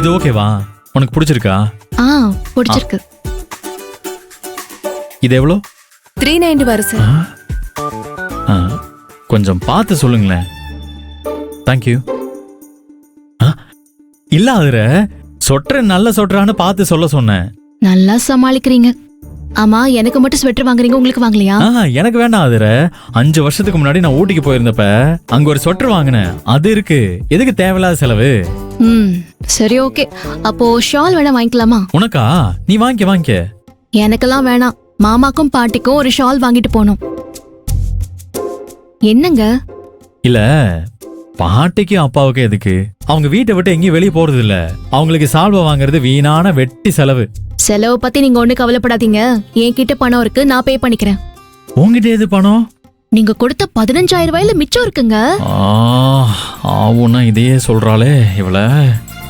இது ஓகேவா? உனக்கு பிடிச்சிருக்கா? பிடிச்சிருக்கு. இது எவ்வளோ? 390 வரும் சார். கொஞ்சம் பார்த்து சொல்லுங்களேன். தேங்க்யூ. இல்ல அதுர சொட்டர் நல்ல சொட்டரான்னு பார்த்து சொல்ல சொன்னேன். நல்லா சமாளிக்கிறீங்க. ஆமா, எனக்கு மட்டும் ஸ்வெட்டர் வாங்குறீங்க, உங்களுக்கு வாங்கலையா? எனக்கு வேண்டாம் அதுர. 5 வருஷத்துக்கு முன்னாடி நான் ஊட்டிக்கு போயிருந்தப்ப அங்க ஒரு சொட்டர் வாங்கினேன். அது இருக்கு. எதுக்கு தேவையில்லாத செலவு? சரி, ஓகே. அப்போ ஷால் வேணா வாங்கிக்கலாமா? உனக்கா? நீ வாங்கிக்க. எனக்கெல்லாம் வேணாம். மாமாக்கும் பாட்டிக்கும் ஒரு ஷால் வாங்கிட்டு போனோம். என்னங்க? இல்ல, பாட்டிக்கு அப்பாவுக்கு எதுக்கு? அவங்க வீட்டை விட்டு எங்கேயும் வெளியே போறது இல்ல. அவங்களுக்கு சால்வை வாங்குறது வீணான வெட்டி செலவு. செலவு பத்தி நீங்க ஒண்ணு கவலைப்படாதீங்க. என்கிட்ட பணம் இருக்கு, நான் பே பண்ணிக்கிறேன். உங்ககிட்ட எது பணம்? நீங்க கொடுத்த 15,000 ரூபாயில மிச்சம் இருக்குங்க. ஆவுன்னா இதையே சொல்றாளே இவள.